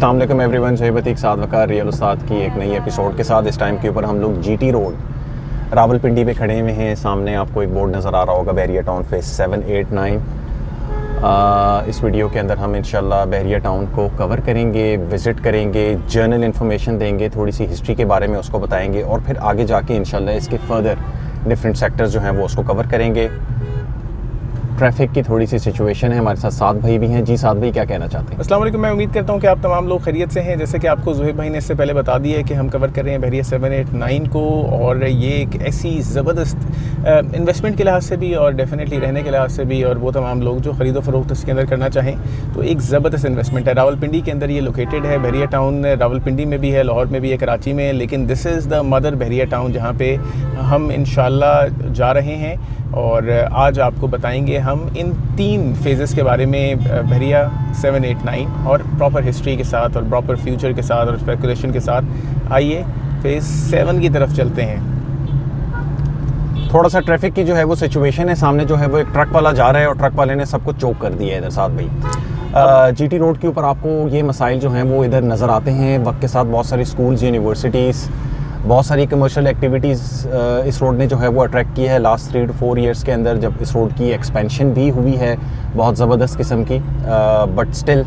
अस्सलाम वालेकुम एवरीवन, शहीबतीक साथ वकार रियल उस्ताद की एक नई एपिसोड के साथ इस टाइम के ऊपर हम लोग जीटी रोड रावलपिंडी में खड़े हुए हैं। सामने आपको एक बोर्ड नज़र आ रहा होगा बहरिया टाउन फेस 7, 8, 9। इस वीडियो के अंदर हम इंशाल्लाह बहरिया टाउन को कवर करेंगे, विज़िट करेंगे, जर्नल इन्फॉर्मेशन देंगे, थोड़ी सी हिस्ट्री के बारे में उसको बताएंगे और फिर आगे जाके इंशाल्लाह इसके फर्दर डिफरेंट सेक्टर्स जो हैं वो उसको कवर करेंगे। ट्रैफिक की थोड़ी सी सिचुएशन है। हमारे साथ साद भाई भी हैं। जी साद भाई, क्या कहना चाहते हैं? अस्सलाम वालेकुम। मैं उम्मीद करता हूँ कि आप तमाम लोग खैरियत से हैं। जैसे कि आपको ज़ुहैब भाई ने इससे पहले बता दिया है कि हम कवर कर रहे हैं बहरिया 7, 8, 9 को, और ये एक ऐसी ज़बरदस्त इन्वेस्टमेंट के लिहाज से भी और डेफिनेटली रहने के लिहाज से भी, और वो तमाम लोग जो ख़रीदो फ़रोख्त इसके अंदर करना चाहें तो एक ज़बरदस्त इन्वेस्टमेंट है। रावलपिंडी के अंदर ये लोकेटेड है। बहरिया टाउन रावलपिंडी में भी है, लाहौर में भी है, कराची में है, लेकिन this is the mother Bahria town जहाँ पे हम इंशाल्लाह जा रहे हैं। और आज आपको बताएंगे हम इन 3 फेजेस के बारे में, बहरिया 7, 8, 9, और प्रॉपर हिस्ट्री के साथ और प्रॉपर फ्यूचर के साथ और स्पेकुलेशन के साथ। आइए फेज़ 7 की तरफ चलते हैं। थोड़ा सा ट्रैफिक की जो है वो सिचुएशन है। सामने जो है वो एक ट्रक वाला जा रहा है और ट्रक वाले ने सबको चोक कर दिया है इधर साथ भाई। जीटी रोड के ऊपर आपको ये मसाइल जो हैं वो इधर नज़र आते हैं। वक्त के साथ बहुत सारी स्कूल्स, यूनिवर्सिटीज़, बहुत सारी कमर्शियल एक्टिविटीज़ इस रोड ने जो है वो अट्रैक्ट की है लास्ट 3 to 4 ईयर्स के अंदर, जब इस रोड की एक्सपेंशन भी हुई है बहुत ज़बरदस्त किस्म की। बट स्टिल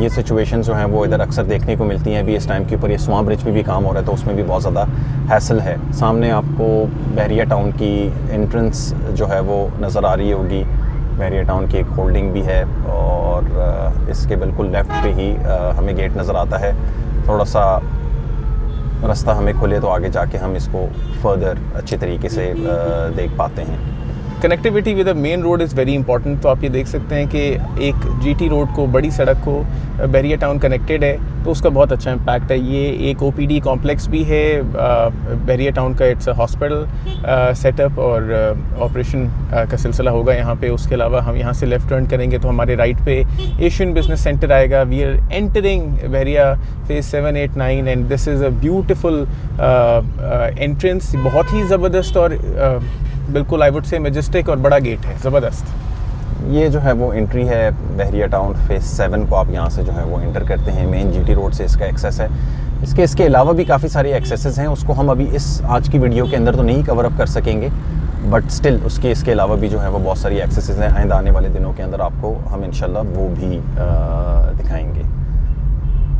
ये सिचुएशन जो हैं वो इधर अक्सर देखने को मिलती हैं। अभी इस टाइम के ऊपर ये स्वां ब्रिज पे भी काम हो रहा है तो उसमें भी बहुत ज़्यादा हैसल है। सामने आपको बहरिया टाउन की एंट्रेंस जो है वो नज़र आ रही होगी। बहरिया टाउन की एक होल्डिंग भी है और इसके बिल्कुल लेफ़्ट पे ही हमें गेट नज़र आता है। थोड़ा सा रास्ता हमें खुले तो आगे जाके हम इसको फर्दर अच्छे तरीके से देख पाते हैं। Connectivity with the main road is very important. तो आप ये देख सकते हैं कि एक जीटी रोड को, बड़ी सड़क को बहरिया टाउन कनेक्टेड है तो उसका बहुत अच्छा इम्पैक्ट है। ये एक ओपीडी कॉम्प्लेक्स भी है बहरिया टाउन का। इट्स अ हॉस्पिटल सेटअप और ऑपरेशन का सिलसिला होगा यहाँ पे। उसके अलावा हम यहाँ से लेफ़्ट टर्न करेंगे तो हमारे राइट पे एशियन बिजनेस सेंटर आएगा। We are entering Bahria phase 7, 8, 9 and this is a beautiful entrance. बहुत ही ज़बरदस्त और बिल्कुल आई वुड से मैजेस्टिक और बड़ा गेट है, ज़बरदस्त। ये जो है वो एंट्री है बहरिया टाउन फेज 7 को। आप यहाँ से जो है वो एंटर करते हैं। मेन जीटी रोड से इसका एक्सेस है। इसके अलावा भी काफ़ी सारे एक्सेसेस हैं, उसको हम अभी इस आज की वीडियो के अंदर तो नहीं कवर अप कर सकेंगे, बट स्टिल इसके अलावा भी जो है वो बहुत सारी एक्सेसेस हैं। आइंदा आने वाले दिनों के अंदर आपको हम इंशाल्लाह वो भी दिखाएंगे।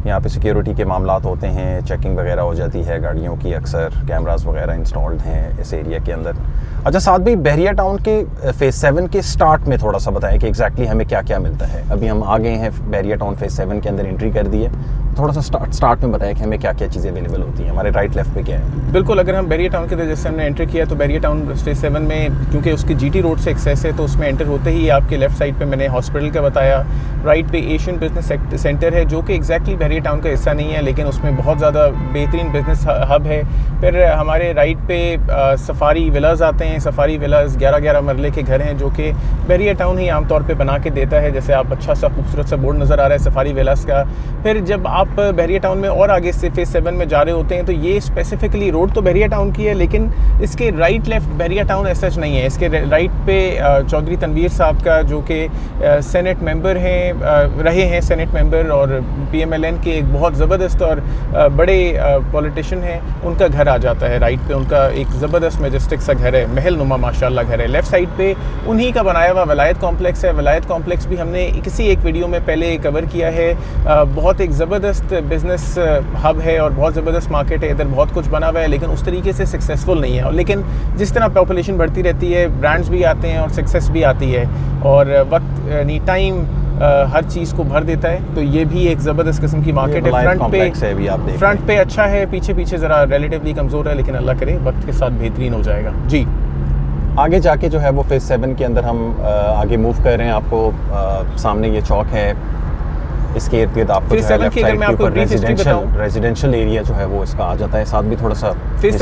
यहाँ पे सिक्योरिटी के मामलात होते हैं, चेकिंग वगैरह हो जाती है गाड़ियों की, अक्सर कैमरास वगैरह इंस्टॉल्ड हैं इस एरिया के अंदर। अच्छा साथ भी बहरिया टाउन के फेज़ 7 के स्टार्ट में थोड़ा सा बताएं कि एग्जैक्टली हमें क्या क्या मिलता है। अभी हम आ गए हैं बहरिया टाउन फेज़ 7 के अंदर, एंट्री कर दी है। थोड़ा सा स्टार्ट में बताएं कि हमें क्या क्या चीज़ें अवेलेबल होती हैं, हमारे राइट लेफ्ट पे क्या है। बिल्कुल, अगर हम बहरिया टाउन के अंदर जैसे हमने एंटर किया तो बहरिया टाउन फेज 7 में, क्योंकि उसकी जीटी रोड से एक्सेस है तो उसमें एंटर होते ही आपके लेफ्ट साइड पे मैंने हॉस्पिटल का बताया, राइट पे एशियन बिजनेस सेंटर है जो कि एग्जैक्टली बहरिया टाउन का हिस्सा नहीं है लेकिन उसमें बहुत ज़्यादा बेहतरीन बिजनेस हब है। फिर हमारे राइट पे सफारी विलाज आते हैं। सफारी विलाज 11-11 मरले के घर हैं जो कि बहरिया टाउन ही आमतौर पे बना के देता है। जैसे आप अच्छा सा खूबसूरत सा बोर्ड नज़र आ रहा है सफारी विलाज का। फिर जब आप बहरिया टाउन में और आगे से फेज 7 में जा रहे होते हैं तो ये स्पेसिफिकली रोड तो बहरिया टाउन की है लेकिन इसके राइट लेफ्ट बहरिया टाउन ऐसा नहीं है। इसके राइट पे चौधरी तनवीर साहब का, जो कि सेनेट मेंबर रहे हैं सेनेट मेंबर और PMLN के एक बहुत ज़बरदस्त और बड़े पॉलिटिशियन हैं, उनका घर आ जाता है। राइट पे उनका एक ज़बरदस्त मैजेस्टिक सा घर है, महल नुमा माशाल्लाह घर है। लेफ़्ट साइड पे उन्हीं का बनाया हुआ वलायत कॉम्प्लेक्स है। वलायत कॉम्प्लेक्स भी हमने किसी एक वीडियो में पहले कवर किया है। बहुत एक ज़बरदस्त बिज़नेस हब है और बहुत ज़बरदस्त मार्केट है। इधर बहुत कुछ बना हुआ है लेकिन उस तरीके से सक्सेसफुल नहीं है। लेकिन जिस तरह पॉपुलेशन बढ़ती रहती है, ब्रांड्स भी आते हैं और सक्सेस भी आती है और वक्त यानी टाइम हर चीज़ को भर देता है। तो ये भी एक ज़बरदस्त किस्म की मार्केट है। फ्रंट पे अच्छा है, पीछे ज़रा रिलेटिवली कमज़ोर है, लेकिन अल्लाह करे वक्त के साथ बेहतरीन हो जाएगा। जी आगे जाके जो है वो फेज़ 7 के अंदर हम आगे मूव कर रहे हैं। आपको सामने ये चौक है, इसके इर्द गिर्द आपको जो है लेफ्ट साइड के ऊपर रेजिडेंशियल एरिया जो है वो इसका आ जाता है। साथ भी थोड़ा सा फेज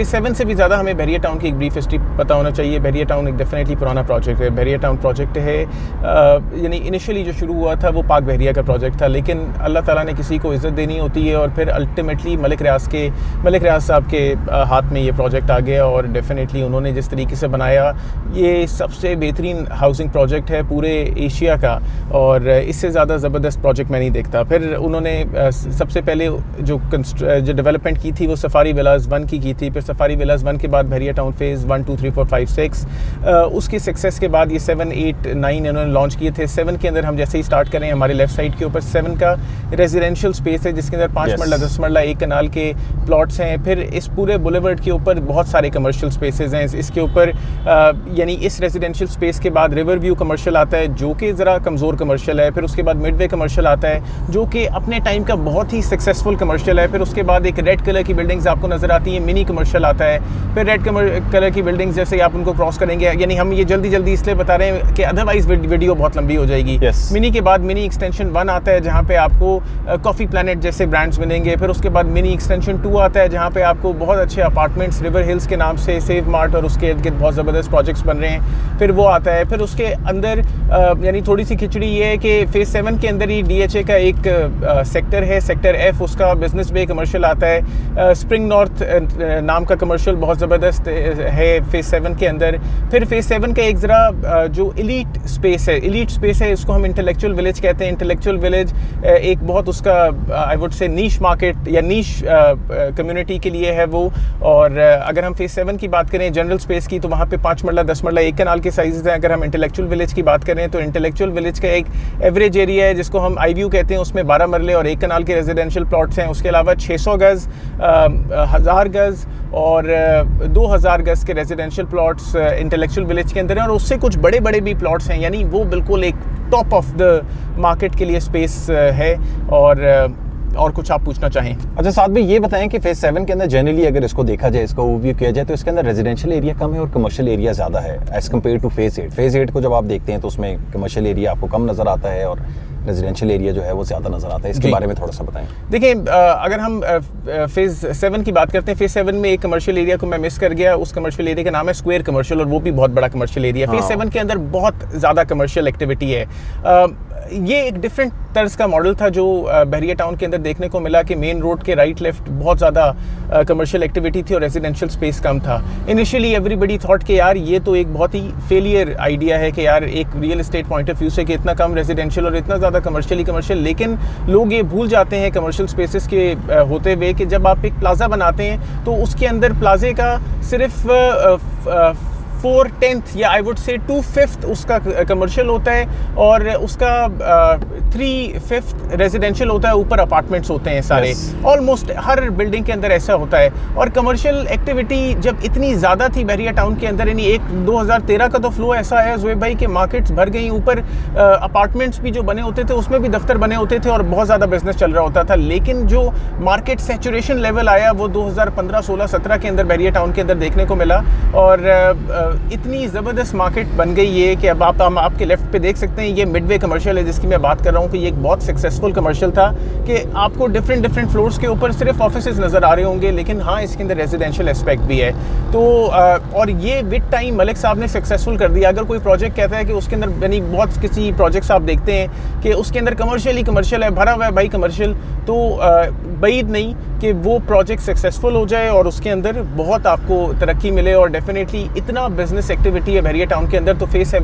7 से भी ज़्यादा हमें बहरिया टाउन की एक ब्रीफ हिस्ट्री पता होना चाहिए। बहरिया टाउन एक डेफिनेटली पुराना प्रोजेक्ट है। बहरिया टाउन प्रोजेक्ट है, यानी इनिशियली जो शुरू हुआ था वो पाक बहरिया का प्रोजेक्ट था, लेकिन अल्लाह ताला ने किसी को इज़्ज़त देनी होती है और फिर अल्टीमेटली मलिक रियाज साहब के हाथ में ये प्रोजेक्ट आ गया और डेफिनेटली उन्होंने जिस तरीके से बनाया, ये सबसे बेहतरीन हाउसिंग प्रोजेक्ट है पूरे एशिया का और इससे ज़्यादा ज़बरदस्त प्रोजेक्ट मैं नहीं देखता। फिर उन्होंने सबसे पहले जो डेवलपमेंट की थी वो सफारी विलास 1 की थी, फिर सफारी विलास 1 के बाद बहरिया टाउन फेज़ 1 2 3 4 5 6, उसकी सक्सेस के बाद ये 7 8 9 इन्होंने लॉन्च किए थे। 7 के अंदर हम जैसे ही स्टार्ट करें, हमारे लेफ्ट साइड के ऊपर 7 का रेजिडेंशियल स्पेस है जिसके अंदर 5 मरला 10 मरला 1 कनाल के प्लॉट्स हैं। फिर इस पूरे बुलेवर्ड के ऊपर बहुत सारे कमर्शियल स्पेसेस हैं। इसके ऊपर यानी इस रेजिडेंशियल स्पेस के बाद रिवर व्यू कमर्शियल आता है जो कि ज़रा कमज़ोर कमर्शियल है। फिर उसके बाद मिडवे कमर्शियल आता है जो कि अपने टाइम का बहुत ही सक्सेसफुल कमर्शियल है। फिर उसके बाद एक रेड कलर की बिल्डिंग्स आपको नज़र आती है, मिनी कमर्शियल आता है। फिर रेड कलर की बिल्डिंग्स जैसे आप उनको क्रॉस करेंगे, यानी हम ये जल्दी इसलिए बता रहे हैं कि अदरवाइज वीडियो बहुत लंबी हो जाएगी। मिनी के बाद मिनी एक्सटेंशन 1 आता है जहाँ पे आपको कॉफ़ी प्लैनेट जैसे ब्रांड्स मिलेंगे। फिर उसके बाद मिनी एक्सटेंशन 2 आता है जहाँ पे आपको बहुत अच्छे अपार्टमेंट्स रिवर हिल्स के नाम से सेव मार्ट और उसके इर्द गिर्द बहुत ज़बरदस्त प्रोजेक्ट्स बन रहे हैं, फिर वो आता है। फिर उसके अंदर यानी थोड़ी सी खिचड़ी ये है कि फेज़ 7 के अंदर ही DHA का एक सेक्टर है, सेक्टर F, उसका बिजनेस बे कमर्शियल आता है। स्प्रिंग नॉर्थ नाम का कमर्शियल बहुत ज़बरदस्त है फेज़ 7 के अंदर। फिर फेज़ 7 का एक ज़रा जो इलीट स्पेस है इसको हम इंटेलेक्चुअल विलेज कहते हैं। इंटेलेक्चुअल विलेज एक बहुत उसका I would say niche market या नीश कम्युनिटी के लिए है वो। और अगर हम फेज़ 7 की बात करें जनरल स्पेस की, तो वहाँ पे 5 मरला 10 मरला 1 कनाल के साइजेस हैं। अगर हम इंटेलेक्चुअल विलेज की बात करें तो इंटेलेक्चुअल विलेज का एक एवरेज एरिया है जिसको हम IView कहते हैं, उसमें 12 मरले और 1 कनाल के रेजिडेंशियल प्लॉट्स हैं। उसके अलावा 600 गज़, 1000 गज़ और 2000 गज़ के रेजिडेंशियल प्लॉट्स इंटेलेक्चुअल विलेज के अंदर हैं और उससे कुछ बड़े बड़े भी प्लॉट्स हैं, यानी वो बिल्कुल एक टॉप ऑफ द मार्केट के लिए स्पेस है। और कुछ आप पूछना चाहें? अच्छा साथ में ये बताएं कि फेज़ 7 के अंदर जनरली अगर इसको देखा जाए, इसका ओवरव्यू किया जाए, तो इसके अंदर रेजिडेंशियल एरिया कम है और कमर्शियल एरिया ज़्यादा है as compare two phase 8। Phase 8 को जब आप देखते हैं तो उसमें कमर्शियल एरिया आपको कम नज़र आता है और रेजिडेंशियल एरिया जो है वो ज़्यादा नज़र आता है। इसके बारे में थोड़ा सा बताएं। देखिए, अगर हम फेज़ 7 की बात करते हैं, फेज़ 7 में एक कमर्शियल एरिया को मैं मिस कर गया। उस कमर्शियल एरिया का नाम है स्क्वायर कमर्शियल और वो भी बहुत बड़ा कमर्शियल एरिया। फेज़ 7 के अंदर बहुत ज़्यादा कमर्शियल एक्टिविटी है। ये एक डिफरेंट तर्ज का मॉडल था जो बहरिया टाउन के अंदर देखने को मिला कि मेन रोड के राइट लेफ्ट बहुत ज़्यादा कमर्शियल एक्टिविटी थी और रेजिडेंशियल स्पेस कम था। इनिशियली एवरीबडी थॉट कि यार ये तो एक बहुत ही फेलियर आइडिया है कि यार एक real estate point of view से कि इतना कम रेजिडेंशियल और इतना ज़्यादा कमर्शियल। लेकिन लोग ये भूल जाते हैं कमर्शियल स्पेसेस के होते हुए कि जब आप एक प्लाजा बनाते हैं तो उसके अंदर प्लाजे का सिर्फ 4/10 या आई वुड से 2/5 उसका कमर्शियल होता है और उसका 3/5 रेजिडेंशियल होता है। ऊपर अपार्टमेंट्स होते हैं सारे, ऑलमोस्ट हर बिल्डिंग के अंदर ऐसा होता है। और कमर्शियल एक्टिविटी जब इतनी ज़्यादा थी बहरिया टाउन के अंदर, यानी 2013 का तो फ्लो ऐसा है ज़ुहैब भाई कि मार्केट्स भर गई, ऊपर अपार्टमेंट्स भी जो बने होते थे उसमें भी दफ्तर बने होते थे और बहुत ज़्यादा बिजनेस चल रहा होता था। लेकिन जो मार्केट सैचुरेशन लेवल आया वो 2015, 16, 17 के अंदर बहरिया टाउन के अंदर देखने को मिला और इतनी ज़बरदस्त मार्केट बन गई है कि अब हम आपके लेफ्ट पे देख सकते हैं, ये मिडवे कमर्शियल है जिसकी मैं बात कर रहा हूँ कि ये एक बहुत सक्सेसफुल कमर्शियल था कि आपको डिफरेंट फ्लोर्स के ऊपर सिर्फ ऑफिसेज नज़र आ रहे होंगे, लेकिन हाँ इसके अंदर रेजिडेंशियल एस्पेक्ट भी है। तो और ये विद टाइम मलिक साहब ने सक्सेसफुल कर दिया। अगर कोई प्रोजेक्ट कहता है कि उसके अंदर, यानी बहुत किसी प्रोजेक्ट्स आप देखते हैं कि उसके अंदर कमर्शियल है, भरा हुआ है भाई कमर्शियल, तो बईद नहीं कि वो प्रोजेक्ट सक्सेसफुल हो जाए और उसके अंदर बहुत आपको तरक्की मिले। और डेफिनेटली इतना बिजनेस एक्टिविटी है बहरिया टाउन के अंदर, तो phase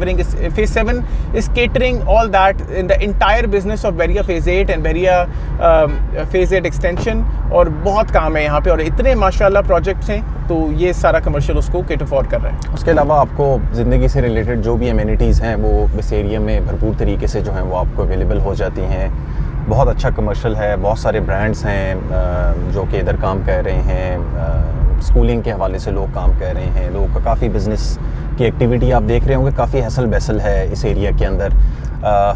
7 is catering all that in the entire business of Bahria phase 8 and Bahria phase 8 extension. और बहुत काम है यहाँ पे और इतने माशाल्लाह प्रोजेक्ट्स हैं, तो ये सारा कमर्शियल उसको केटर फॉर कर रहा है। उसके अलावा आपको ज़िंदगी से रिलेटेड जो भी एमिनिटीज़ हैं वो इस एरिया में भरपूर तरीके से जो हैं वो आपको अवेलेबल हो जाती हैं। बहुत अच्छा कमर्शियल है, बहुत सारे ब्रांड्स हैं जो कि इधर काम कर रहे हैं, स्कूलिंग के हवाले से लोग काम कर रहे हैं, लोगों का काफ़ी बिज़नेस की एक्टिविटी आप देख रहे होंगे, काफ़ी हसल बहसल है इस एरिया के अंदर।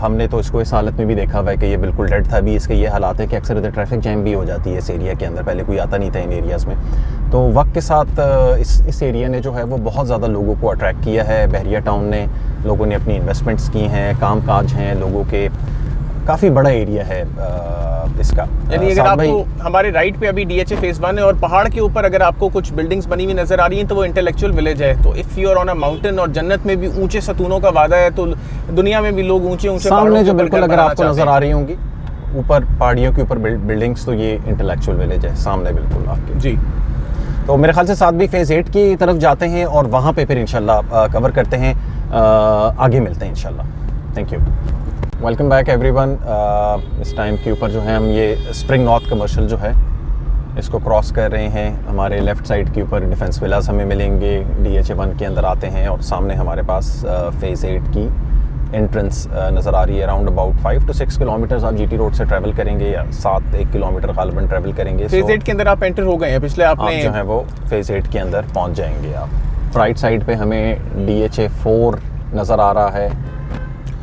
हमने तो इसको इस हालत में भी देखा हुआ है कि ये बिल्कुल डेड था। अभी इसके ये हालात है कि अक्सर इधर ट्रैफिक जैम भी हो जाती है इस एरिया के अंदर, पहले कोई आता नहीं था इन एरियाज़ में। तो वक्त के साथ इस एरिया ने जो है वो बहुत ज़्यादा लोगों को अट्रैक्ट किया है। बहरिया टाउन ने, लोगों ने अपनी इन्वेस्टमेंट्स की हैं, काम काज हैं लोगों के, काफ़ी बड़ा एरिया है इसका। यानी अगर आपको हमारे राइट पे अभी DHA फेज़ 1 है और पहाड़ के ऊपर अगर आपको कुछ बिल्डिंग्स बनी हुई नज़र आ रही हैं तो वो इंटेलेक्चुअल विलेज है। तो if you are on a mountain, और जन्नत में भी ऊंचे सतूनों का वादा है, तो दुनिया में भी लोग ऊंचे सामने जो बिल्कुल अगर आपको नज़र आ रही होंगी ऊपर पहाड़ियों के ऊपर बिल्डिंग्स, तो ये इंटेलेक्चुअल विलेज है सामने बिल्कुल आपके। जी, तो मेरे ख्याल से साथ भी फेज़ 8 की तरफ जाते हैं और वहाँ पे फिर इंशाल्लाह कवर करते हैं, आगे मिलते हैं इंशाल्लाह। Thank you. Welcome back everyone. इस टाइम के ऊपर जो है हम ये स्प्रिंग नॉर्थ कमर्शियल जो है इसको क्रॉस कर रहे हैं। हमारे लेफ़्ट साइड के ऊपर डिफेंस विलास हमें मिलेंगे, DHA 1 के अंदर आते हैं और सामने हमारे पास फेज़ 8 की एंट्रेंस नज़र आ रही है। अराउंड अबाउट 5 to 6 किलोमीटर्स आप GT रोड से ट्रैवल करेंगे या 7-1 किलोमीटर गालिबन ट्रैवल करेंगे। फेज़ 8 के अंदर आप एंटर हो गए हैं, पिछले आपने आप जो है वो फेज़ 8 के अंदर पहुंच जाएंगे आप। राइट साइड पे हमें DHA 4 नज़र आ रहा है।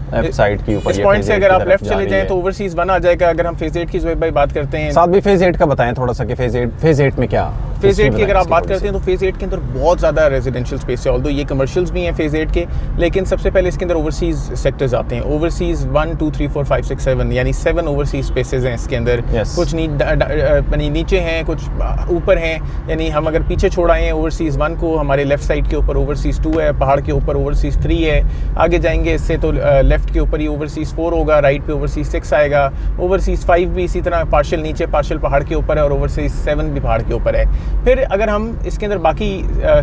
लेफ्ट साइड के ऊपर इस पॉइंट से अगर आप लेफ्ट चले जाएं तो ओवरसीज 1 आ जाएगा। अगर हम फेज़ 8 की ज़ोहैब भाई बात करते हैं, साथ भी फेज़ 8 का बताएं थोड़ा सा कि फेज़ 8 में क्या फेज़ 8 की अगर आप बात करते हैं तो फेज़ 8 के अंदर बहुत ज़्यादा रेजिडेंशियल स्पेस है। ऑल्दो ये कमर्शियल्स भी हैं फेज़ 8 के, लेकिन सबसे पहले इसके अंदर ओवरसीज सेक्टर्स आते हैं। ओवरसीज 1 2 3 4 5 6 7 यानी 7 ओवरसीज स्पेसेस हैं इसके अंदर। कुछ नीचे हैं, कुछ ऊपर हैं। यानी हम अगर पीछे छोड़ आए हैं ओवरसीज 1 को, हमारे लेफ्ट साइड के ऊपर ओवरसीज 2 है, पहाड़ के ऊपर ओवरसीज 3 है। आगे जाएंगे इससे तो लेफ्ट के ऊपर ही ओवरसीज 4 होगा, राइट पे ओवरसीज 6 आएगा। ओवरसीज 5 भी इसी तरह पार्शियल नीचे, पार्शियल पहाड़ के ऊपर है, और ओवरसीज 7 भी पहाड़ के ऊपर है। फिर अगर हम इसके अंदर बाकी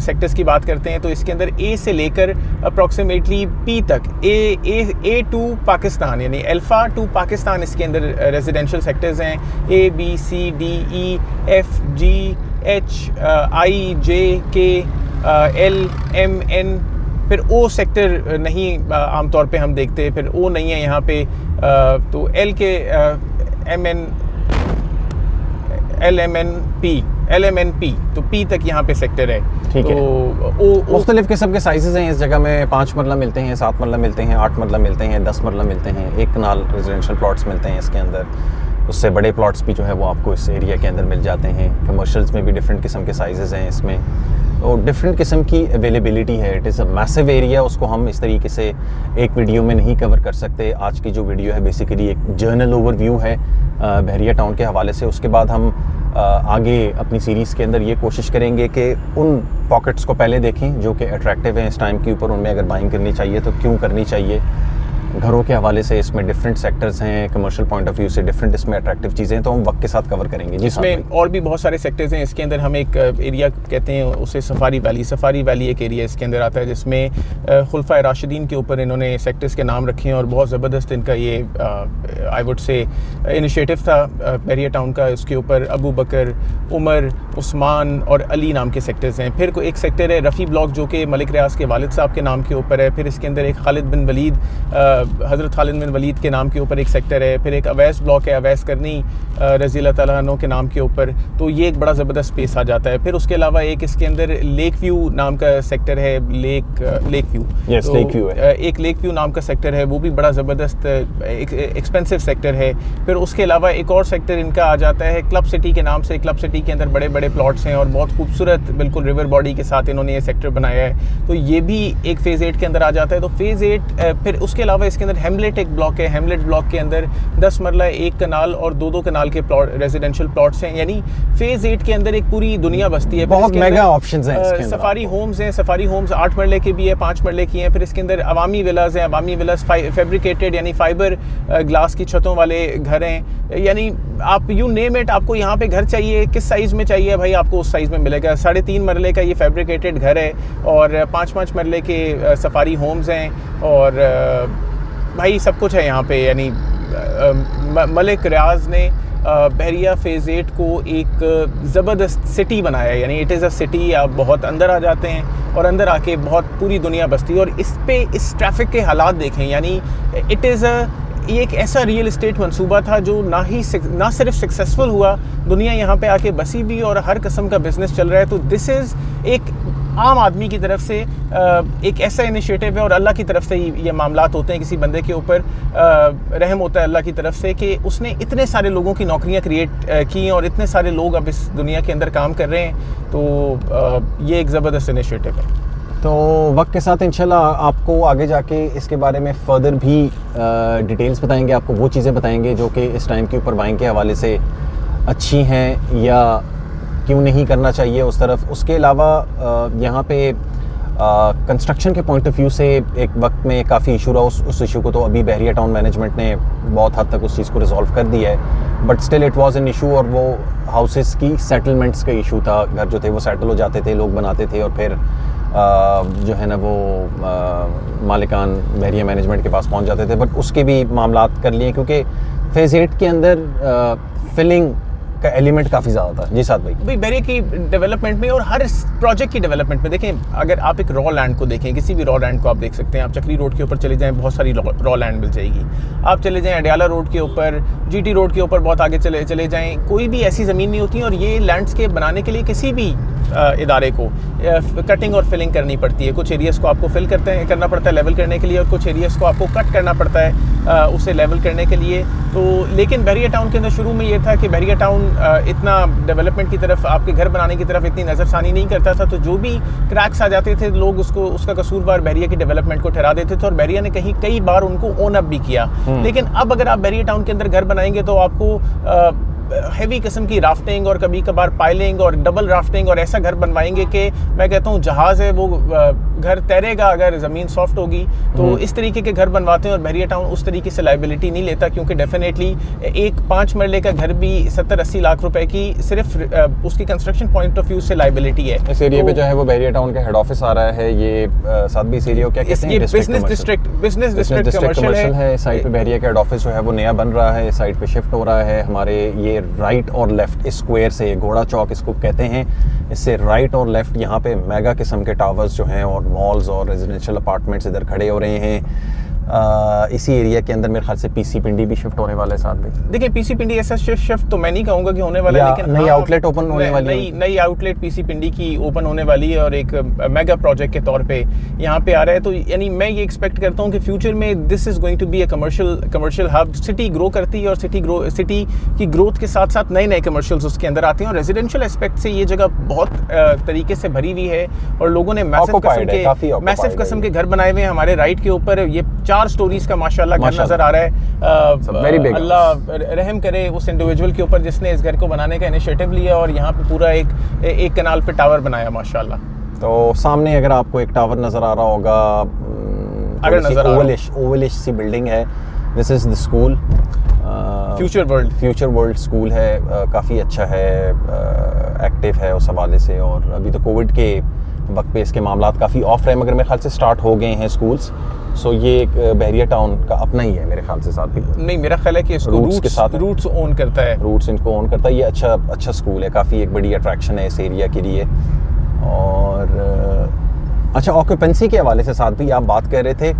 सेक्टर्स की बात करते हैं तो इसके अंदर A से लेकर अप्रॉक्सीमेटली P तक, A टू पाकिस्तान यानी अल्फ़ा टू पाकिस्तान इसके अंदर रेजिडेंशियल सेक्टर्स हैं। A B C D E F G H I J K L M N। फिर O सेक्टर नहीं आमतौर पे हम देखते, फिर O नहीं है यहाँ पे, तो L के LMNP तो P तक यहाँ पे सेक्टर है। ठीक है। तो मुख्तलिफ किस्म के साइजेस हैं इस जगह में। 5 मरला मिलते हैं, 7 मरला मिलते हैं, 8 मरला मिलते हैं, 10 मरला मिलते हैं, 1 कनाल रेजिडेंशियल प्लॉट्स मिलते हैं इसके अंदर। उससे बड़े प्लॉट्स भी जो है वो आपको इस एरिया के अंदर मिल जाते हैं। कमर्शियल्स में भी डिफरेंट किस्म के साइजेस हैं इसमें, और डिफरेंट किस्म की अवेलेबिलिटी है। It is a massive area, उसको हम इस तरीके से एक वीडियो में नहीं कवर कर सकते। आज की जो वीडियो है बेसिकली एक जर्नल ओवरव्यू है बहरिया टाउन के हवाले से। उसके बाद हम आगे अपनी सीरीज़ के अंदर ये कोशिश करेंगे कि उन पॉकेट्स को पहले देखें जो कि अट्रैक्टिव हैं इस टाइम के ऊपर, उनमें अगर बाइंग करनी चाहिए तो क्यों करनी चाहिए। घरों के हवाले से इसमें डिफरेंट सेक्टर्स हैं, कमर्शियल पॉइंट ऑफ व्यू से डिफरेंट इसमें अट्रैक्टिव चीज़ें हैं, तो हम वक्त के साथ कवर करेंगे। जिसमें और भी बहुत सारे सेक्टर्स हैं इसके अंदर। हम एक एरिया कहते हैं उसे सफारी वैली एक एरिया इसके अंदर आता है, जिसमें खुलफा राशिदीन के ऊपर इन्होंने सेक्टर्स के नाम रखे हैं, और बहुत ज़बरदस्त इनका ये आई वुड से इनिशिएटिव था बहरिया टाउन का। उसके ऊपर अबू बकर, उमर, उस्मान और अली नाम के सेक्टर्स हैं। फिर एक सेक्टर है रफ़ी ब्लॉक जो कि मलिक रियाज के वालिद साहब के नाम के ऊपर है। फिर इसके अंदर एक खालिद बिन वलीद, हज़रत खालिद बिन वलीद के नाम के ऊपर एक सेक्टर है। फिर एक अवैस ब्लॉक है, अवैस करनी रज़ी अल्लाह तआला अन्हु के नाम के ऊपर, तो ये एक बड़ा ज़बरदस्त स्पेस आ जाता है। फिर उसके अलावा एक इसके अंदर लेक व्यू नाम का सेक्टर है, लेक व्यू, लेक व्यू है। एक लेक व्यू नाम का सेक्टर है, वो भी बड़ा ज़बरदस्त एक्सपेंसिव सेक्टर है। फिर उसके अलावा एक और सेक्टर इनका आ जाता है क्लब सिटी के नाम से। क्लब सिटी के अंदर बड़े बड़े प्लॉट्स हैं और बहुत खूबसूरत बिल्कुल रिवर बॉडी के साथ इन्होंने ये सेक्टर बनाया है, तो ये भी एक फेज़ 8 के अंदर आ जाता है। तो फेज़ 8 फिर उसके अलावा इसके अंदर हेमलेट एक ब्लॉक है। हेमलेट ब्लॉक के अंदर 10 मरला, 1 कनाल और 2 कनाल के रेजिडेंशियल प्लॉट्स हैं। यानी फेज़ 8 के अंदर एक पूरी दुनिया बसती है। बहुत मेगा ऑप्शंस हैं इसके अंदर। सफारी होम्स हैं, सफारी होम्स 8 मरले के भी है, 5 मरले की हैं। फिर इसके अंदर अवामी विलाज हैं, अवामी विलाज फैब्रिकेटेड यानी फाइबर ग्लास की छतों वाले घर हैं। यानी आप यू नेम इट, आपको यहाँ पे घर चाहिए, किस साइज़ में चाहिए भाई आपको उस साइज़ में मिलेगा। 3.5 मरले का ये फैब्रिकेटेड घर है, और 5-5 मरले के सफारी होम्स हैं, और भाई सब कुछ है यहाँ पे। यानी मलिक रियाज ने बहरिया फेज़ 8 को एक ज़बरदस्त सिटी बनाया है। यानी इट इज़ अ सिटी। आप बहुत अंदर आ जाते हैं और अंदर आके बहुत पूरी दुनिया बसती है। और इस ट्रैफिक के हालात देखें, यानी इट इज़ ये एक ऐसा रियल इस्टेट मंसूबा था जो ना सिर्फ सक्सेसफुल हुआ, दुनिया यहाँ पे आके बसी भी और हर किस्म का बिज़नेस चल रहा है। तो दिस इज़ एक आम आदमी की तरफ से एक ऐसा इनिशिएटिव है, और अल्लाह की तरफ से ये मामलात होते हैं। किसी बंदे के ऊपर रहम होता है अल्लाह की तरफ से कि उसने इतने सारे लोगों की नौकरियां क्रिएट की हैं, और इतने सारे लोग अब इस दुनिया के अंदर काम कर रहे हैं। तो ये एक ज़बरदस्त इनिशिएटिव है। तो वक्त के साथ इंशाल्लाह आपको आगे जाके इसके बारे में फ़र्दर भी डिटेल्स बताएंगे, आपको वो चीज़ें बताएंगे जो कि इस टाइम के ऊपर बाइंग के हवाले से अच्छी हैं या क्यों नहीं करना चाहिए उस तरफ। उसके अलावा यहाँ पे कंस्ट्रक्शन के पॉइंट ऑफ व्यू से एक वक्त में काफ़ी इशू रहा। उस इशू को तो अभी बहरिया टाउन मैनेजमेंट ने बहुत हद तक उस चीज़ को रिजॉल्व कर दिया है, but still it was an issue. और वो हाउसेस की सेटलमेंट्स का इशू था। घर जो थे वो सेटल हो जाते थे, लोग बनाते थे और फिर जो है ना वो मालिकान बहरिया मैनेजमेंट के पास पहुंच जाते थे, बट उसके भी मामलात कर लिए क्योंकि फेज़ 8 के अंदर फिलिंग का एलिमेंट काफ़ी ज़्यादा था। जी साथ भाई बहरिया की डेवलपमेंट में और हर प्रोजेक्ट की डेवलपमेंट में देखें, अगर आप एक रॉ लैंड को देखें, किसी भी रॉ लैंड को आप देख सकते हैं, आप चक्री रोड के ऊपर चले जाएं, बहुत सारी रॉ लैंड मिल जाएगी। आप चले जाएं अडियाला रोड के ऊपर, जीटी रोड के ऊपर बहुत आगे चले जाएं, कोई भी ऐसी ज़मीन नहीं होती। और ये लैंडस्केप बनाने के लिए किसी भी इदारे को कटिंग और फिलिंग करनी पड़ती है। कुछ एरियाज़ को आपको फिल करना पड़ता है लेवल करने के लिए, और कुछ एरियाज़ को आपको कट करना पड़ता है उसे लेवल करने के लिए। तो लेकिन बहरिया टाउन के अंदर शुरू में ये था कि बहरिया टाउन इतना डेवलपमेंट की तरफ, आपके घर बनाने की तरफ इतनी नज़रसानी नहीं करता था, तो जो भी क्रैक्स आ जाते थे लोग उसका कसूरवार बहरिया की डेवलपमेंट को ठहरा देते थे, और बहरिया ने कई बार उनको ओन अप भी किया। लेकिन अब अगर आप बहरिया टाउन के अंदर घर बनाएंगे तो आपको हैवी किस्म की राफ्टिंग और कभी कभार पाइलिंग और डबल राफ्टिंग और ऐसा घर बनवाएंगे कि मैं कहता हूँ जहाज़ है वो घर तैरेगा अगर ज़मीन सॉफ्ट होगी। तो इस तरीके के घर बनवाते हैं, और बहरिया टाउन उस तरीके से लाइबिलिटी नहीं लेता, क्योंकि डेफिनेटली एक 5 मरले का घर भी 70-80 लाख रुपए की सिर्फ उसकी कंस्ट्रक्शन पॉइंट ऑफ व्यू से लाइबिलिटी है। इस एरिया पे जो है वो बहरिया टाउन का हेड ऑफिस आ रहा है, ये साथ भी इस एरिया को क्या कहते हैं, बिजनेस डिस्ट्रिक्ट कमर्शियल है। इस साइड पे बहरिया का हेड ऑफिस जो है वो नया बन रहा है, इस साइड पे शिफ्ट हो रहा है। हमारे ये राइट और लेफ्ट इस स्क्वायर से, घोड़ा चौक इसको कहते हैं, इससे राइट और लेफ्ट यहाँ पे मेगा किस्म के टावर्स जो हैं और मॉल्स और रेजिडेंशियल अपार्टमेंट्स इधर खड़े हो रहे हैं। इसी एरिया के अंदर मेरे ख्याल से पीसी पिंडी भी शिफ्ट होने वाले साथ में। देखिए पीसी पिंडी ऐसा शिफ्ट तो मैं नहीं कहूँगा कि होने वाला है, लेकिन नई आउटलेट ओपन होने वाली है, नई आउटलेट पीसी पिंडी की ओपन होने वाली है, और एक मेगा प्रोजेक्ट के तौर पे यहाँ पे आ रहा है। तो यानी मैं ये एक्सपेक्ट करता हूँ कि फ्यूचर में this is going to be a commercial hub. City grow करती है, और सिटी की ग्रोथ के साथ साथ नए मैसेज उसके अंदर आते हैं, और रेजिडेंशियल एस्पेक्ट से ये जगह बहुत तरीके से भरी हुई है, और लोगों ने मैसिव किस्म के घर बनाए हुए हैं। हमारे राइट के ऊपर ये 4 स्टोरीज का माशाल्लाह घर नजर आ रहा है। अल्लाह रहम करे उस इंडिविजुअल के ऊपर जिसने इस घर को बनाने का इनिशिएटिव लिया, और यहाँ पे पूरा एक कनाल पे टावर बनाया माशाल्लाह। तो सामने अगर आपको एक टावर नजर आ रहा होगा, अगर नजर ओवलिश सी बिल्डिंग है, this is the school, future world school है। काफ़ी अच्छा है, एक्टिव है उस हवाले से, और अभी तो कोविड के वक्त पे इसके मामलात काफ़ी ऑफ रहे, मगर मेरे ख्याल से स्टार्ट हो गए हैं स्कूल्स। सो ये एक बहरिया टाउन का अपना ही है मेरे ख्याल से साथ भी। नहीं, मेरा ख्याल है कि इसको रूट्स के साथ रूट्स ओन करता है, रूट्स इनको ओन करता है। ये अच्छा स्कूल है, काफ़ी एक बड़ी अट्रैक्शन है इस एरिया के लिए। और अच्छा, ऑक्यूपेंसी के हवाले से साथ भी आप बात कर रहे थे,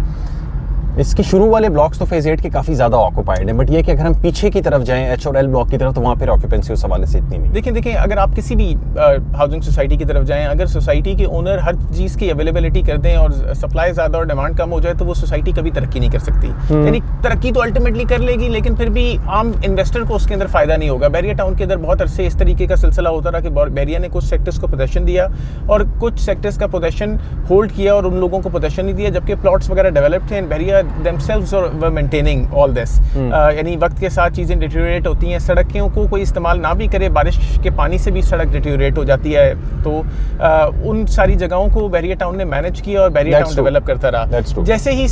इसके शुरू वाले ब्लॉक्स तो फेज़ 8 के काफ़ी ज़्यादा ऑक्यूपाइड हैं, बट ये कि अगर हम पीछे की तरफ जाएं एच और एल ब्लॉक की तरफ, तो वहाँ पर ऑक्यूपेंसी उस हवाले से इतनी नहीं। देखिए अगर आप किसी भी हाउसिंग सोसाइटी की तरफ जाएं, अगर सोसाइटी के ओनर हर चीज़ की अवेलेबिलिटी कर दें और सप्लाई ज़्यादा और डिमांड कम हो जाए, तो वो सोसाइटी कभी तरक्की नहीं कर सकती। यानी तरक्की तो अल्टीमेटली कर लेगी, लेकिन फिर भी आम इन्वेस्टर को उसके अंदर फ़ायदा नहीं होगा। बहरिया टाउन के अंदर बहुत अरसे इस तरीके का सिलसिला होता रहा कि बहरिया ने कुछ सेक्टर्स को पोजेशन दिया और कुछ सेक्टर्स का पोजेशन होल्ड किया, और उन लोगों को पोजेशन नहीं दिया, जबकि प्लॉट्स वगैरह डेवलप्ड थे। बहरिया themselves were maintaining all this। यानी वक्त के साथ चीज़ें डिटेरियोरेट होती हैं, सड़कों को कोई इस्तेमाल ना भी करे, बारिश के पानी से भी सड़क डिटेरियोरेट हो जाती है। तो उन सारी जगहों को बहरिया टाउन ने मैनेज किया और बहरिया टाउन डेवलप करता रहा। जैसे ही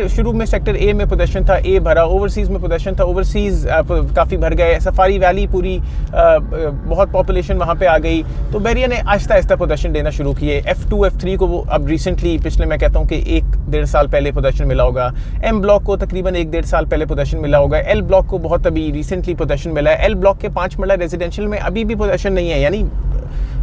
शुरू में सेक्टर ए में पोजेशन था, ए भरा, ओवरसीज़ में पोजेशन था, ओवरसीज़ काफ़ी भर गए, सफारी वैली पूरी बहुत पॉपुलेशन वहाँ पे आ गई, तो बहरिया ने आहिस्ता आहिस्ता पोजेशन देना शुरू किए। F2 F3 को वो अब रिसेंटली पिछले मैं कहता हूँ कि 1-1.5 साल पहले पोजेशन मिला होगा। एम ब्लॉक को तकरीबन 1-1.5 साल पहले पोजेशन मिला होगा। एल ब्लॉक को बहुत अभी रिसेंटली पोजेशन मिला है। एल ब्लॉक के 5 मरला रेजिडेंशियल में अभी भी पोजेशन नहीं है, यानी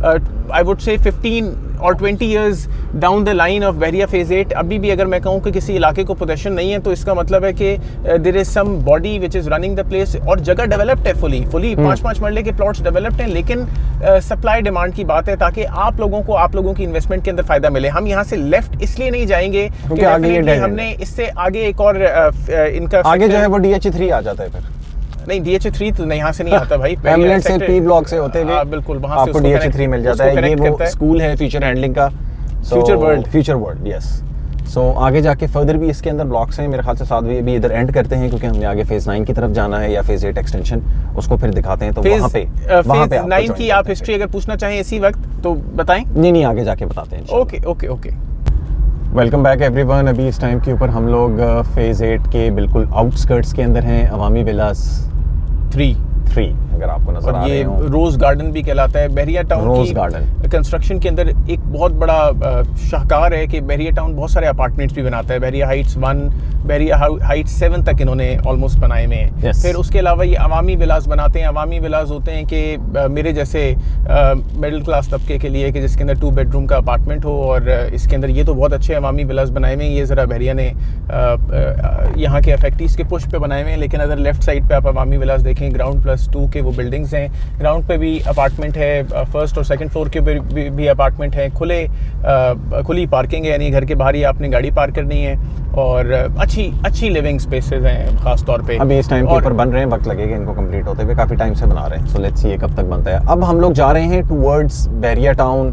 आई वुड से 15 और 20 years down the line of Bahria phase 8 अभी भी अगर मैं कहूँ कि किसी इलाके को पोजेशन नहीं है, तो इसका मतलब है कि there is somebody which is running the place, और जगह डेवलप्ड है फुली 5-5 मरले के प्लॉट्स डेवलप्ड हैं, लेकिन सप्लाई डिमांड की बात है, ताकि आप लोगों की इन्वेस्टमेंट के अंदर फायदा मिले। हम यहाँ से लेफ्ट इसलिए नहीं जाएंगे क्योंकि हमने इससे आगे एक और इनका आगे जो है वो DH3 आ जाता है। फिर नहीं, DH3 तो यहाँ से नहीं आता भाई, एमलेट से पी ब्लॉक से होते हुए बिल्कुल वहाँ आपको DH3 मिल जाता है। ये वो स्कूल है फ्यूचर हैंडलिंग का, फ्यूचर वर्ल्ड यस। सो आगे जाके फर्दर भी इसके अंदर ब्लॉक्स हैं मेरे ख्याल से साथ भी अभी इधर एंड करते हैं, क्योंकि हमने आगे फेज़ 9 की तरफ जाना है या फेज़ 8 एक्सटेंशन, उसको फिर दिखाते हैं। तो वहाँ पे फेज़ 9 की आप हिस्ट्री अगर पूछना चाहें इसी वक्त तो बताएं। नहीं आगे जाके बताते हैं। Okay welcome back everyone. अभी इस टाइम के ऊपर हम लोग फेज़ 8 के बिल्कुल आउटस्कर्ट्स के अंदर हैं, अवामी विलास 3 3 अगर आपको नजर आ रहे ये हो। रोज गार्डन भी कहलाता है। बहरिया टाउन रोज की गार्डन कंस्ट्रक्शन के अंदर एक बहुत बड़ा शाहकार है कि बहरिया टाउन बहुत सारे अपार्टमेंट्स भी बनाता है। बहरिया हाइट्स 1, बहरिया हाइट्स 7 तक इन्होंने ऑलमोस्ट बनाए हुए हैं। Yes. फिर उसके अलावा ये अवामी विलास बनाते हैं। अवामी विलास होते हैं कि मेरे जैसे मिडिल क्लास तबके के लिए, कि जिसके अंदर 2 बेडरूम का अपार्टमेंट हो, और इसके अंदर ये तो बहुत अच्छे अवामी विलास बनाए हुए हैं। ये ज़रा बहरिया ने यहाँ के अफेक्टीज़ के पुश पे बनाए हुए हैं। लेकिन अगर लेफ्ट साइड पे आप अवामी विलास देखें, ग्राउंड +2 के वो बिल्डिंग्स हैं। ग्राउंड पे भी अपार्टमेंट है, फर्स्ट और सेकंड फ्लोर के भी अपार्टमेंट है। खुली पार्किंग है, यानी घर के बाहर ही आपने गाड़ी पार्क करनी है, और अच्छी लिविंग स्पेसेस हैं खास तौर पे। अभी इस टाइम के ऊपर बन रहे हैं, वक्त लगेगा इनको कंप्लीट होते हुए, काफ़ी टाइम से बना रहे हैं। सो लेट्स सी ये कब तक बनता है। अब हम लोग जा रहे हैं टूवर्ड्स बहरिया टाउन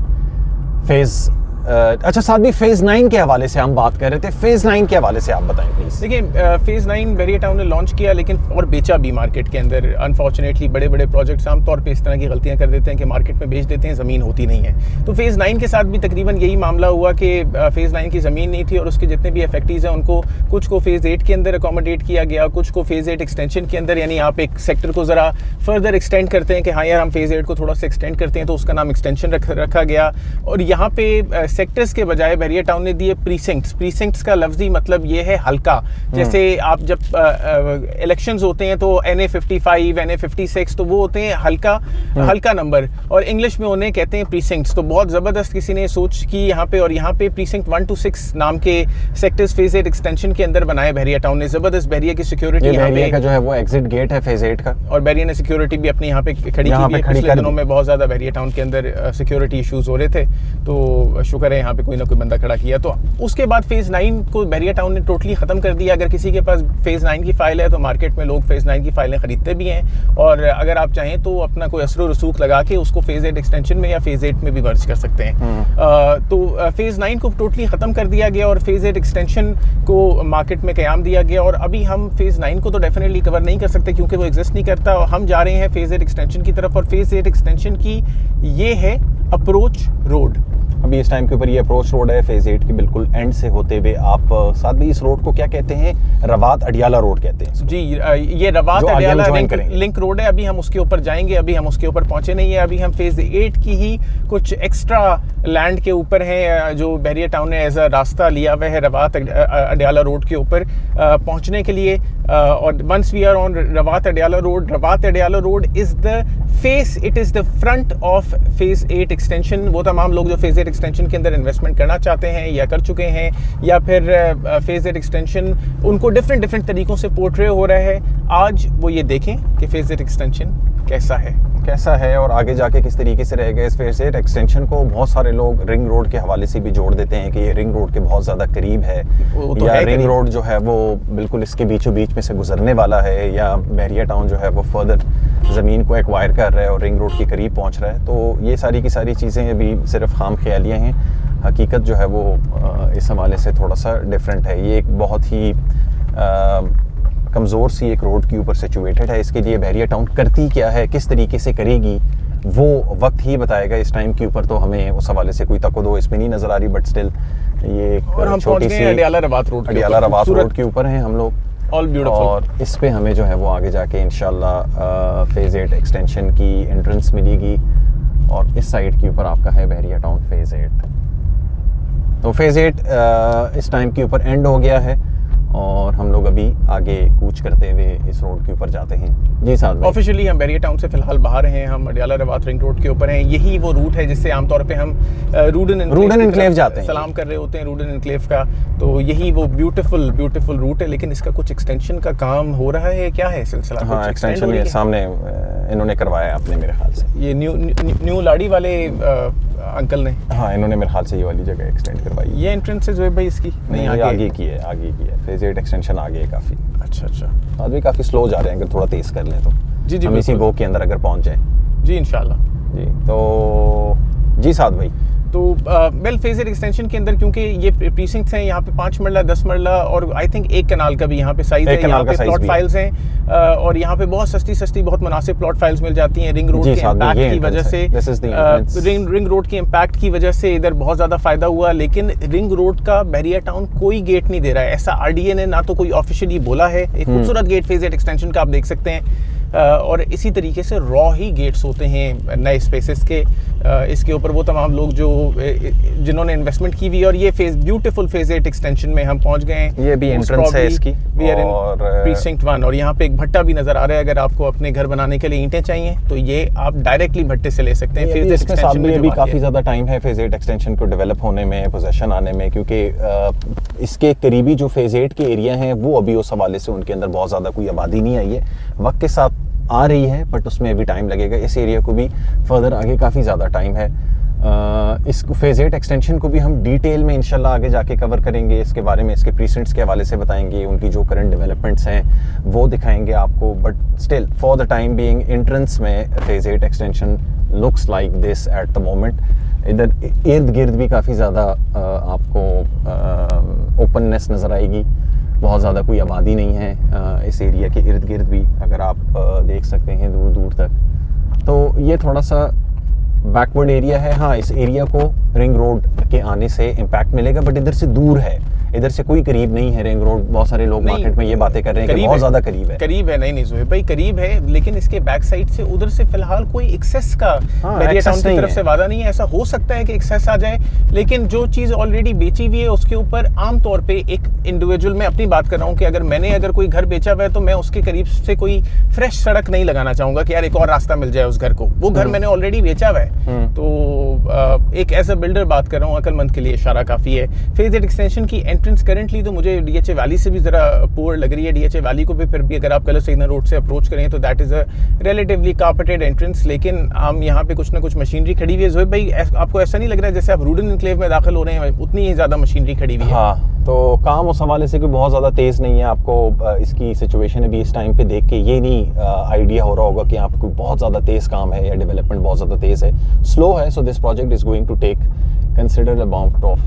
फेज़। अच्छा साथ भी फेज़ 9 के हवाले से हम बात कर रहे थे। फेज़ 9 के हवाले से आप बताएं प्लीज़। देखिए, फेज़ 9 बहरिया टाउन ने लॉन्च किया, लेकिन और बेचा भी मार्केट के अंदर। अनफॉर्चुनेटली बड़े प्रोजेक्ट्स आमतौर पे इस तरह की गलतियां कर देते हैं कि मार्केट में बेच देते हैं, ज़मीन होती नहीं है। तो फेज़ 9 के साथ भी तकरीबन यही मामला हुआ कि फेज़ 9 की ज़मीन नहीं थी, और उसके जितने भी अफेक्टीज़ हैं उनको कुछ को फेज़ 8 के अंदर अकोमोडेट किया गया, कुछ को फेज़ 8 एक्सटेंशन के अंदर। यानी आप एक सेक्टर को ज़रा फर्दर एक्सटेंड करते हैं कि हाँ यार हम फेज़ 8 को थोड़ा सा एक्सटेंड करते हैं, तो उसका नाम एक्सटेंशन रखा गया। और यहाँ पे सेक्टर्स के बजाय बहरिया टाउन ने दिए प्रीसिंक्ट्स। प्रीसिंक्ट्स का लफ्जी मतलब ये है हल्का। जैसे आप जब इलेक्शंस होते हैं तो NA 55, NA 56, तो वो होते हैं हल्का नंबर, और इंग्लिश में उन्हें कहते हैं प्रीसिंक्ट्स। तो बहुत ज़बरदस्त किसी ने सोच की यहाँ पे, और यहाँ पे प्रीसिंक्ट 1 to 6 नाम के सेक्टर्स फेज़ 8 एक्सटेंशन के अंदर बनाए बहरिया टाउन ने। ज़बरदस्त बहरिया की सिक्योरिटी यहाँ पे का जो है वो एग्जिट गेट है फेज़ 8 का, और बहरिया ने सिक्योरिटी भी अपनी यहाँ पे खड़ी की। पिछले दिनों में बहुत ज़्यादा बहरिया टाउन के अंदर सिक्योरिटी इशूज़ हो रहे थे, तो शुक्र है यहाँ पे कोई ना कोई बंदा खड़ा किया। तो उसके बाद फेज़ 9 को बहरिया टाउन ने टोटली ख़त्म कर दिया। अगर किसी के पास फेज़ 9 की फ़ाइल है तो मार्केट में लोग फेज़ 9 की फ़ाइलें ख़रीदते भी हैं, और अगर आप चाहें तो अपना कोई असर रसूख लगा के उसको फेज़ 8 एक्सटेंशन में या फेज़ 8 में भी मर्ज कर सकते हैं। तो फेज़ 9 को टोटली ख़त्म कर दिया गया, और फेज़ 8 एक्सटेंशन को मार्केट में क़याम दिया गया। और अभी हम फेज़ 9 को तो डेफिनेटली कवर नहीं कर सकते क्योंकि वो एग्जिस्ट नहीं करता। हम जा रहे हैं फेज़ 8 एक्सटेंशन की तरफ, और फेज़ 8 एक्सटेंशन की ये है अप्रोच रोड। अभी इस टाइम के ऊपर ये अप्रोच रोड है फेज़ 8 की बिल्कुल एंड से होते हुए। आप साथ भी इस रोड को क्या कहते हैं? रवात अडियाला रोड कहते हैं जी। ये रवात अडियाला लिंक रोड है। अभी हम उसके ऊपर जाएंगे, अभी हम उसके ऊपर पहुंचे नहीं है। अभी हम फेज़ 8 की ही कुछ एक्स्ट्रा लैंड के ऊपर हैं, जो बहरिया टाउन ने एज अ रास्ता लिया हुआ है रवात अडियाला रोड के ऊपर पहुंचने के लिए। और once we are on Rawat Adiala road is the phase, it is the front of phase 8 extension. वो तमाम लोग जो फेज़ 8 एक्सटेंशन के अंदर इन्वेस्टमेंट करना चाहते हैं या कर चुके हैं, या फिर फेज़ 8 एक्सटेंशन उनको डिफरेंट तरीकों से पोर्ट्रे हो रहा है, आज वो ये देखें कि फेज़ 8 एक्सटेंशन कैसा है और आगे जाके किस तरीके से रहेगा। इस फेज़ 8 एक्सटेंशन को बहुत सारे लोग रिंग रोड के हवाले से भी जोड़ देते हैं कि ये रिंग रोड के बहुत ज़्यादा करीब है, तो या रिंग रोड जो है वो बिल्कुल इसके बीचों बीच में से गुजरने वाला है, या बहरिया टाउन जो है वो फर्दर ज़मीन को एक्वायर कर रहा है और रिंग रोड के करीब पहुंच रहा है। तो ये सारी की सारी चीज़ें अभी सिर्फ खाम ख्यालियाँ हैं। हकीकत जो है वो इस हवाले से थोड़ा सा डिफरेंट है। ये एक बहुत ही कमज़ोर सी एक रोड के ऊपर सिचुएटेड है। इसके लिए बहरिया टाउन करती क्या है, किस तरीके से करेगी, वो वक्त ही बताएगा। इस टाइम के ऊपर तो हमें उस हवाले से कोई तको दो इसमें नहीं नज़र आ रही, बट स्टिल ये एक छोटी सी अडियाला रवात रोड के ऊपर हैं हम लोग। All beautiful. और इस पे हमें जो है वो आगे जाके इंशाल्लाह फेज़ 8 एक्सटेंशन की एंट्रेंस मिलेगी, और इस साइड के ऊपर आपका है बहरिया टाउन फेज़ 8। तो फेज़ 8 इस टाइम के ऊपर एंड हो गया है, और हम लोग अभी आगे कूच करते हुए इस रोड के ऊपर जाते हैं। जी साहब, ऑफिशियली हम बहरिया टाउन से फ़िलहाल बाहर हैं, हम अडियाला रवात रिंग रोड के ऊपर हैं। यही वो रूट है जिससे आमतौर पे हम रूडन इनक्लेव जाते हैं, सलाम कर रहे होते हैं रूडन इनक्लेव का। तो यही वो ब्यूटीफुल रूट है, लेकिन इसका कुछ एक्सटेंशन का काम हो रहा है, क्या है सिलसिला? हाँ, एक्सटेंशन ये सामने इन्होंने करवाया अपने, मेरे ख्याल से ये न्यू लाड़ी वाले अंकल ने। हाँ, इन्होंने मेरे ख्याल से ये वाली जगह एक्सटेंड करवाई। ये एंट्रेंस है भाई इसकी? नहीं, आगे की है फेज़ 8 एक्सटेंशन आगे है काफ़ी। अच्छा। अभी काफ़ी स्लो जा रहे हैं, अगर थोड़ा तेज़ कर लें तो जी हम इसी गो के अंदर अगर पहुंच जाएं। जी इंशाल्लाह। जी तो जी साद भाई, तो वेल फेज़ 8 एक्सटेंशन के अंदर क्योंकि ये प्रीसिंक्ट्स हैं, यहाँ पे 5 मरला 10 मरला और आई थिंक 1 कनाल का भी यहाँ पे साइज़ है। यहाँ पे प्लॉट फाइल्स हैं और यहाँ पे बहुत सस्ती बहुत मुनासिब प्लॉट फाइल्स मिल जाती हैं। रिंग रोड के इम्पैक्ट की वजह से रिंग रोड के इम्पैक्ट की वजह से इधर बहुत ज़्यादा फ़ायदा हुआ, लेकिन रिंग रोड का बहरिया टाउन कोई गेट नहीं दे रहा है। ऐसा RDA ने ना तो कोई ऑफिशियली बोला है। एक खूबसूरत गेट फेज़ 8 एक्सटेंशन का आप देख सकते हैं, और इसी तरीके से रॉ ही गेट्स होते हैं नए स्पेसेस के। इसके ऊपर वो तमाम लोग जो जिन्होंने इन्वेस्टमेंट की हुई, और ये ब्यूटीफुल फेज 8 एक्सटेंशन में हम पहुंच गए हैं। ये भी एंट्रेंस है इसकी, वी आर इन प्रीसिंक्ट 1, और यहाँ पे एक भट्टा भी नजर आ रहा है। अगर आपको अपने घर बनाने के लिए ईंटें चाहिए तो ये आप डायरेक्टली भट्टे से ले सकते हैं। फेज 8 एक्सटेंशन में भी काफी ज्यादा टाइम है फेज 8 एक्सटेंशन को डेवलप होने में, पोजेशन आने में, क्योंकि इसके करीबी जो फेज 8 के एरिया हैं वो अभी उस हवाले से उनके अंदर बहुत ज्यादा कोई आबादी नहीं आई है, वक्त के साथ आ रही है, बट उसमें अभी टाइम लगेगा। इस एरिया को भी फर्दर आगे काफ़ी ज़्यादा टाइम है। इस फेज 8 एक्सटेंशन को भी हम डिटेल में इंशाल्लाह आगे जाके कवर करेंगे। इसके बारे में इसके प्रीसेंट्स के हवाले से बताएंगे, उनकी जो करंट डेवलपमेंट्स हैं वो दिखाएंगे आपको। But still for the time being entrance में phase 8 extension looks like this at the moment. इधर इर्द गिर्द भी काफ़ी ज़्यादा आपको ओपननेस नज़र आएगी, बहुत ज़्यादा कोई आबादी नहीं है इस एरिया के इर्द गिर्द भी, अगर आप देख सकते हैं दूर दूर तक। तो ये थोड़ा सा बैकवर्ड एरिया है। हाँ, इस एरिया को रिंग रोड के आने से इम्पैक्ट मिलेगा, बट इधर से दूर है, इधर से कोई करीब नहीं है रिंग रोड। बहुत सारे लोग मार्केट में ये बातें कर रहे हैं कि बहुत ज़्यादा करीब है। करीब है, नहीं ज़ोहेब भाई करीब है, लेकिन इसके बैक साइड से उधर से फिलहाल कोई एक्सेस का बैरियर टाउन की तरफ से वादा नहीं है। ऐसा हो सकता है कि एक्सेस आ जाए, लेकिन जो चीज़ ऑलरेडी बेची हुई है उसके ऊपर आमतौर पे एक इंडिविजुअल, मैं अपनी बात कर रहा हूँ कि अगर कोई घर बेचा हुआ है तो मैं उसके करीब से कोई फ्रेश सड़क नहीं लगाना चाहूँगा कि यार एक और रास्ता मिल जाए उस घर को। वो घर मैंने ऑलरेडी बेचा हुआ है, तो एक एज अ बिल्डर बात कर रहा हूँ, अकलमंद के लिए इशारा काफ़ी है। फेज 8 एक्सटेंशन की एंट्रेंस करंटली तो मुझे डीएचए वैली से भी ज़रा पुअर लग रही है। डीएचए वैली को भी फिर भी अगर आप कलर सिग्नल रोड से अप्रोच करें तो that is a relatively carpeted entrance, लेकिन हम यहाँ पे कुछ ना कुछ मशीनरी खड़ी हुई है। ज़ोहेब भाई आपको ऐसा नहीं लग रहा है जैसे आप रूडन एनक्लेव में दाखिल हो रहे हैं, उतनी ही ज़्यादा मशीनरी खड़ी हुई है? हाँ, तो काम उस हवाले से कोई बहुत ज़्यादा तेज़ नहीं है। आपको इसकी सिचुएशन अभी इस टाइम पे देख के ये नहीं आइडिया हो रहा होगा कि आपको बहुत ज़्यादा तेज़ काम है या डेवलपमेंट बहुत ज़्यादा तेज़ है, स्लो है। So this project is going to take considerable amount of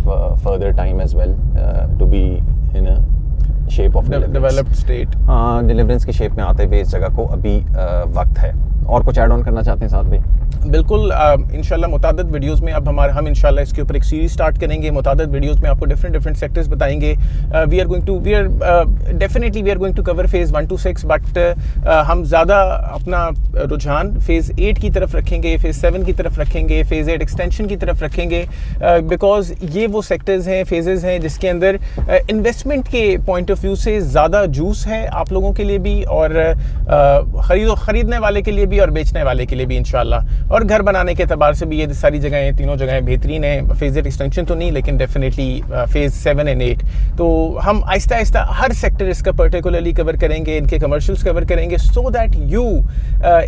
further time as well to be in a shape of developed state। हाँ, डिलीवरेंस की शेप में आते हुए इस जगह को अभी वक्त है। और कुछ ऐड ऑन करना चाहते हैं साथ में? बिल्कुल, इंशाल्लाह मुतादिद वीडियोस में अब हम इंशाल्लाह इसके ऊपर एक सीरीज स्टार्ट करेंगे। मुतादिद वीडियोस में आपको डिफरेंट सेक्टर्स बताएंगे। We are going to cover phase 1 to 6, but हम ज़्यादा अपना रुझान फेज़ 8 की तरफ रखेंगे, फेज़ 7 की तरफ रखेंगे, फेज़ 8 एक्सटेंशन की तरफ रखेंगे, बिकॉज ये वो सेक्टर्स हैं, फेजेस हैं जिसके अंदर इन्वेस्टमेंट के पॉइंट ऑफ व्यू से ज़्यादा जूस है आप लोगों के लिए भी, और ख़रीदने वाले के लिए भी और बेचने वाले के लिए भी इंशाल्लाह। और घर बनाने के एतबार से भी ये सारी जगहें, तीनों जगहें बेहतरीन हैं। फेज 8 एक्सटेंशन तो नहीं, लेकिन डेफिनेटली फेज 7 and 8। तो हम आहिस्ता आहिस्ता हर सेक्टर इसका पर्टिकुलरली कवर करेंगे, इनके कमर्शियल्स कवर करेंगे, so that you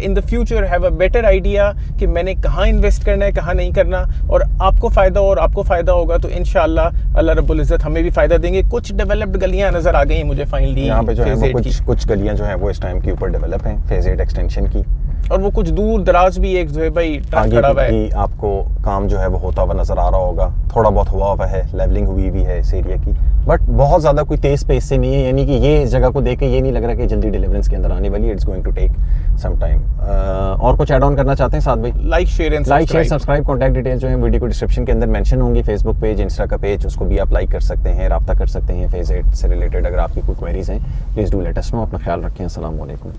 in the future have a better idea कि मैंने कहाँ इन्वेस्ट करना है, कहाँ नहीं करना, और आपको फ़ायदा होगा तो इंशाल्लाह अल्लाह रब्बुल इज़्ज़त हमें भी फ़ायदा देंगे। कुछ डेवलप्ड गलियाँ नज़र आ गई हैं मुझे फाइनली यहाँ पे जो है वो कुछ गलियाँ जो हैं वो इस टाइम के ऊपर डेवलप हैं फेज 8 एक्सटेंशन की, और वो कुछ दूर दराज भी एक जो है भाई ट्रक खड़ा हुआ है। आपको काम जो है वो होता हुआ नजर आ रहा होगा, थोड़ा बहुत हुआ है, लेवलिंग हुई भी है इस एरिया की, बट बहुत ज़्यादा कोई तेज़ पेस से नहीं है। यानी कि ये इस जगह को देख के ये नहीं लग रहा कि जल्दी डिलीवरेंस के अंदर आने वाली है। It's going to take some time. और कुछ ऐड ऑन करना चाहते हैं साथ भाई? Like share subscribe. Contact details जो है वीडियो को डिस्क्रिप्शन के अंदर मेंशन होंगी। फेसबुक पेज, इंस्टा का पेज, उसको भी आप लाइक कर सकते हैं, रब्ता कर सकते हैं फेज 8 से रिलेटेड। अगर आपकी कोई क्वेरीज हैं please do let us know. अपना ख्याल रखें। अस्सलाम वालेकुम।